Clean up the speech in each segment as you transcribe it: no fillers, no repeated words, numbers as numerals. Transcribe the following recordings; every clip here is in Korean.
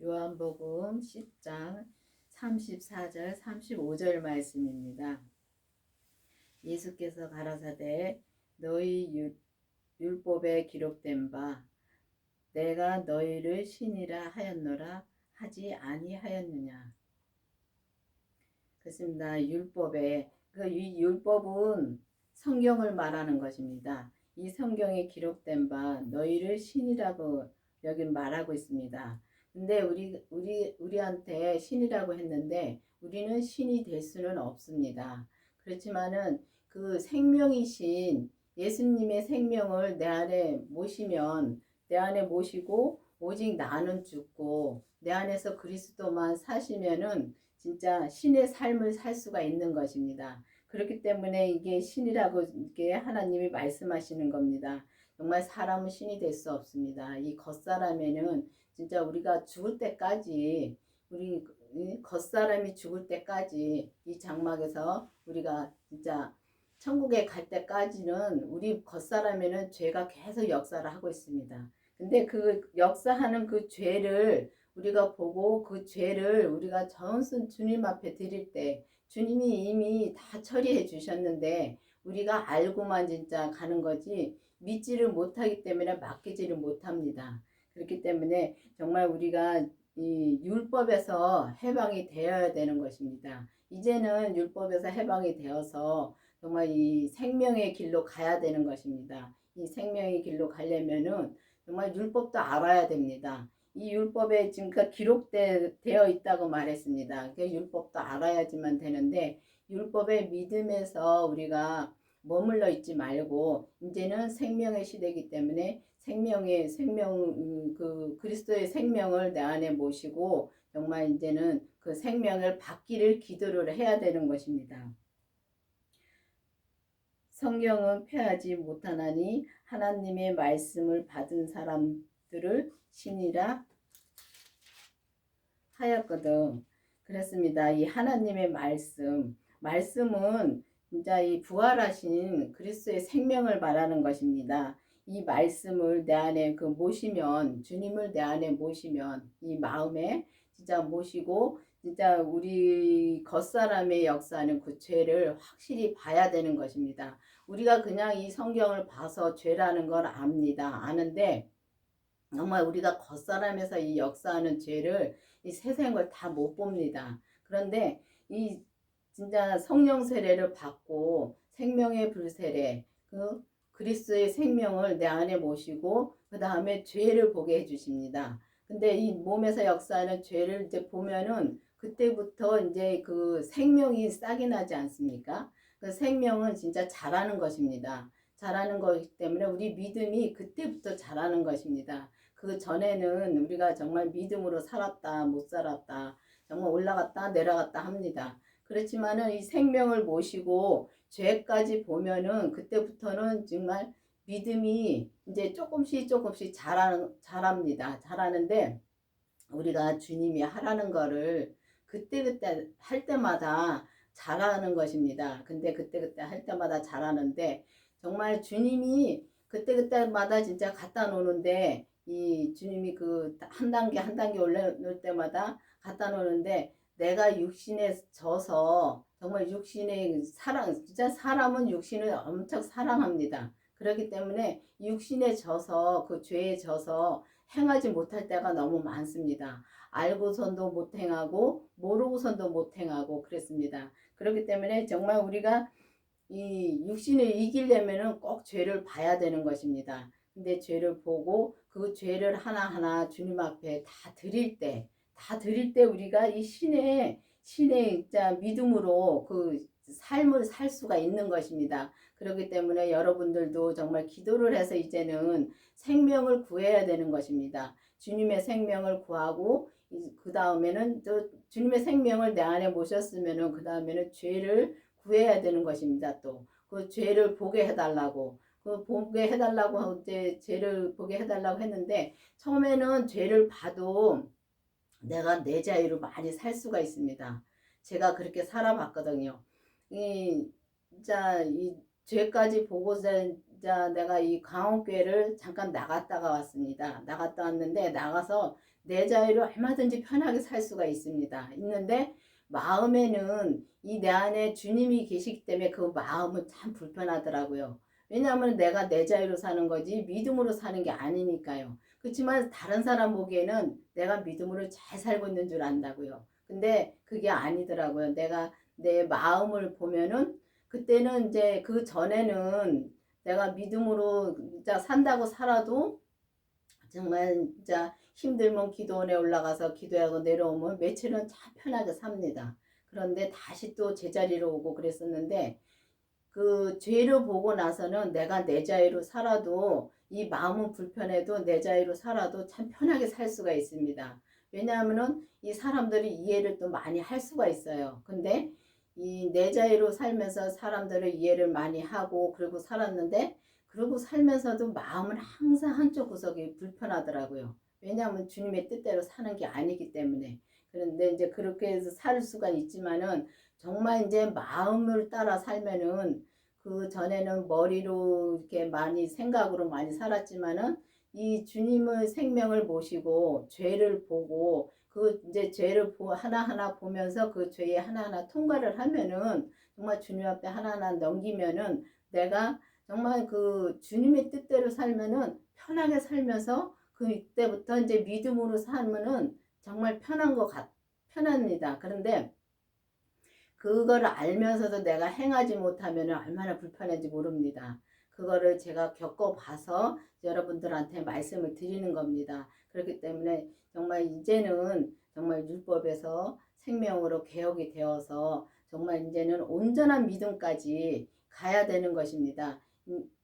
요한복음 10장 34절 35절 말씀입니다. 예수께서 가라사대 너희 율법에 기록된 바 내가 너희를 신이라 하였노라 하지 아니하였느냐. 그렇습니다. 율법에 이 율법은 성경을 말하는 것입니다. 이 성경에 기록된 바 너희를 신이라고 여기 말하고 있습니다. 근데 우리한테 신이라고 했는데 우리는 신이 될 수는 없습니다. 그렇지만은 그 생명이신 예수님의 생명을 내 안에 모시고 오직 나는 죽고 내 안에서 그리스도만 사시면은 진짜 신의 삶을 살 수가 있는 것입니다. 그렇기 때문에 이게 신이라고 이게 하나님이 말씀하시는 겁니다. 정말 사람은 신이 될 수 없습니다. 이 겉사람에는 진짜 우리가 죽을 때까지 우리 겉사람이 죽을 때까지 이 장막에서 우리가 진짜 천국에 갈 때까지는 우리 겉사람에는 죄가 계속 역사를 하고 있습니다. 근데 그 역사하는 그 죄를 우리가 보고 그 죄를 우리가 전순 주님 앞에 드릴 때 주님이 이미 다 처리해 주셨는데 우리가 알고만 진짜 가는 거지 믿지를 못하기 때문에 맡기지를 못합니다. 그렇기 때문에 정말 우리가 이 율법에서 해방이 되어야 되는 것입니다. 이제는 율법에서 해방이 되어서 정말 이 생명의 길로 가야 되는 것입니다. 이 생명의 길로 가려면은 정말 율법도 알아야 됩니다. 이 율법에 지금까지 기록되어 있다고 말했습니다. 그 율법도 알아야지만 되는데 율법의 믿음에서 우리가 머물러 있지 말고 이제는 생명의 시대이기 때문에 그 그리스도의 생명을 내 안에 모시고 정말 이제는 그 생명을 받기를 기도를 해야 되는 것입니다. 성경은 폐하지 못하나니 하나님의 말씀을 받은 사람들을 신이라 하였거든. 그렇습니다. 이 하나님의 말씀은 진짜 이 부활하신 그리스도의 생명을 말하는 것입니다. 이 말씀을 내 안에 모시면 주님을 내 안에 모시면 이 마음에 진짜 모시고 진짜 우리 겉사람의 역사는 그 죄를 확실히 봐야 되는 것입니다. 우리가 그냥 이 성경을 봐서 죄라는 걸 아는데 정말 우리가 겉사람에서 이 역사하는 죄를 이 세상을 다 못 봅니다. 그런데 이 진짜 성령 세례를 받고 생명의 불세례 그 그리스도의 생명을 내 안에 모시고 그 다음에 죄를 보게 해주십니다. 근데 이 몸에서 역사하는 죄를 이제 보면은 그때부터 이제 그 생명이 싹이 나지 않습니까? 그 생명은 진짜 자라는 것입니다. 자라는 것이기 때문에 우리 믿음이 그때부터 자라는 것입니다. 그 전에는 우리가 정말 믿음으로 살았다 못 살았다 정말 올라갔다 내려갔다 합니다. 그렇지만은 이 생명을 모시고 죄까지 보면은 그때부터는 정말 믿음이 이제 조금씩 자랍니다. 자라는데 우리가 주님이 하라는 거를 그때그때 할 때마다 잘하는 것입니다. 근데 그때그때 할 때마다 잘하는데 정말 주님이 그때그때마다 진짜 갖다 놓는데 이 주님이 그 한 단계 올려놓을 때마다 갖다 놓는데 내가 육신에 져서 정말 육신의 사랑 진짜 사람은 육신을 엄청 사랑합니다. 그렇기 때문에 육신에 져서 그 죄에 져서 행하지 못할 때가 너무 많습니다. 알고선도 못 행하고 모르고선도 못 행하고 그랬습니다. 그렇기 때문에 정말 우리가 이 육신을 이기려면은 꼭 죄를 봐야 되는 것입니다. 근데 죄를 보고 그 죄를 하나하나 주님 앞에 다 드릴 때 우리가 이 신의 진짜 믿음으로 그 삶을 살 수가 있는 것입니다. 그렇기 때문에 여러분들도 정말 기도를 해서 이제는 생명을 구해야 되는 것입니다. 주님의 생명을 구하고 그 다음에는 또 주님의 생명을 내 안에 모셨으면은 그 다음에는 죄를 구해야 되는 것입니다. 또 그 죄를 보게 해달라고 보게 해달라고 하고 이제 죄를 보게 해달라고 했는데 처음에는 죄를 봐도 내가 내 자유로 많이 살 수가 있습니다. 제가 그렇게 살아봤거든요. 진짜 이 죄까지 보고서 진짜 내가 이 강원교회를 잠깐 나갔다가 왔습니다. 나갔다 왔는데 나가서 내 자유로 얼마든지 편하게 살 수가 있습니다. 있는데 마음에는 이 내 안에 주님이 계시기 때문에 그 마음은 참 불편하더라고요. 왜냐하면 내가 내 자유로 사는 거지 믿음으로 사는 게 아니니까요. 그렇지만 다른 사람 보기에는 내가 믿음으로 잘 살고 있는 줄 안다고요. 근데 그게 아니더라고요. 내가 내 마음을 보면은 그때는 이제 그 전에는 내가 믿음으로 진짜 산다고 살아도 정말 진짜 힘들면 기도원에 올라가서 기도하고 내려오면 며칠은 참 편하게 삽니다. 그런데 다시 또 제자리로 오고 그랬었는데 그 죄를 보고 나서는 내가 내 자유로 살아도 이 마음은 불편해도 내 자유로 살아도 참 편하게 살 수가 있습니다. 왜냐하면은 이 사람들이 이해를 또 많이 할 수가 있어요. 근데 이 내 자유로 살면서 사람들을 이해를 많이 하고 그리고 살았는데 그러고 살면서도 마음은 항상 한쪽 구석이 불편하더라고요. 왜냐하면 주님의 뜻대로 사는 게 아니기 때문에. 그런데 이제 그렇게 해서 살 수가 있지만은 정말 이제 마음을 따라 살면은 그 전에는 머리로 이렇게 많이 생각으로 많이 살았지만은 이 주님의 생명을 모시고 죄를 보고 그 이제 죄를 하나하나 보면서 그 죄에 하나하나 통과를 하면은 정말 주님 앞에 하나하나 넘기면은 내가 정말 그 주님의 뜻대로 살면은 편하게 살면서 그 이때부터 이제 믿음으로 살면은 정말 편합니다. 그런데 그거를 알면서도 내가 행하지 못하면 얼마나 불편한지 모릅니다. 그거를 제가 겪어봐서 여러분들한테 말씀을 드리는 겁니다. 그렇기 때문에 정말 이제는 정말 율법에서 생명으로 개혁이 되어서 정말 이제는 온전한 믿음까지 가야 되는 것입니다.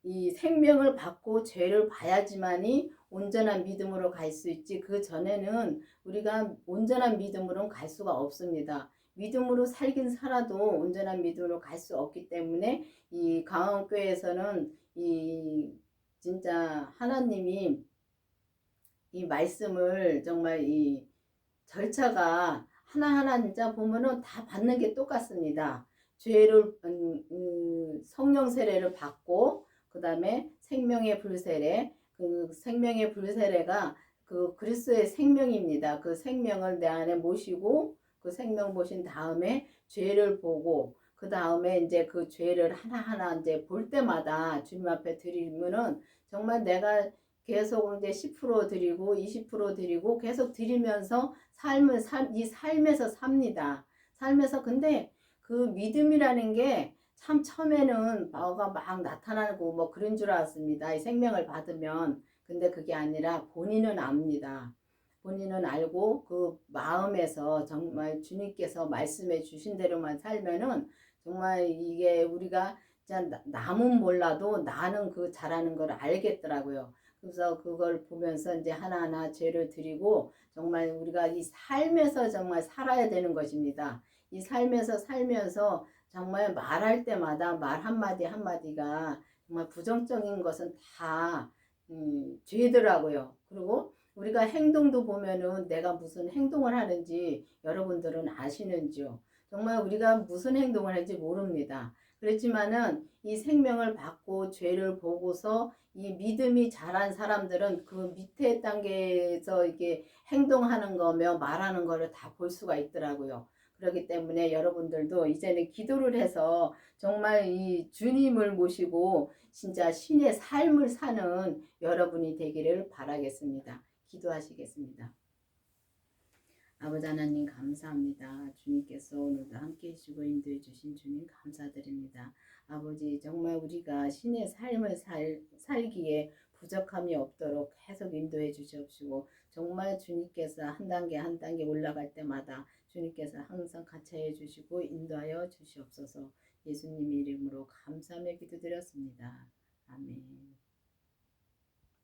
이 생명을 받고 죄를 봐야지만이 온전한 믿음으로 갈 수 있지 그 전에는 우리가 온전한 믿음으로는 갈 수가 없습니다. 믿음으로 살긴 살아도 온전한 믿음으로 갈 수 없기 때문에 이 강원교회에서는 이 진짜 하나님이 이 말씀을 정말 이 절차가 하나하나 진짜 보면은 다 받는 게 똑같습니다. 죄를 성령 세례를 받고 그 다음에 생명의 불세례 그 생명의 불세례가 그 그리스도의 생명입니다. 그 생명을 내 안에 모시고 그 생명 보신 다음에 죄를 보고 그 다음에 이제 그 죄를 하나하나 이제 볼 때마다 주님 앞에 드리면은 정말 내가 계속 이제 10% 드리고 20% 드리고 계속 드리면서 이 삶에서 삽니다. 삶에서 근데 그 믿음이라는 게 참 처음에는 뭐가 막 나타나고 뭐 그런 줄 알았습니다. 이 생명을 받으면. 근데 그게 아니라 본인은 압니다. 본인은 알고 그 마음에서 정말 주님께서 말씀해 주신 대로만 살면은 정말 이게 우리가 진짜 남은 몰라도 나는 그 잘하는 걸 알겠더라고요. 그래서 그걸 보면서 이제 하나하나 죄를 드리고 정말 우리가 이 삶에서 정말 살아야 되는 것입니다. 이 삶에서 살면서 정말 말할 때마다 말 한마디 한마디가 정말 부정적인 것은 다 죄더라고요. 그리고 우리가 행동도 보면은 내가 무슨 행동을 하는지 여러분들은 아시는지요? 정말 우리가 무슨 행동을 할지 모릅니다. 그렇지만은 이 생명을 받고 죄를 보고서 이 믿음이 자란 사람들은 그 밑에 단계에서 이게 행동하는 거며 말하는 거를 다 볼 수가 있더라고요. 그렇기 때문에 여러분들도 이제는 기도를 해서 정말 이 주님을 모시고 진짜 신의 삶을 사는 여러분이 되기를 바라겠습니다. 기도하시겠습니다. 아버지 하나님 감사합니다. 주님께서 오늘도 함께 해주시고 인도해 주신 주님 감사드립니다. 아버지 정말 우리가 신의 삶을 살기에 부족함이 없도록 계속 인도해 주시옵시고 정말 주님께서 한 단계 한 단계 올라갈 때마다 주님께서 항상 같이해 주시고 인도하여 주시옵소서. 예수님 이름으로 감사하며 기도드렸습니다. 아멘.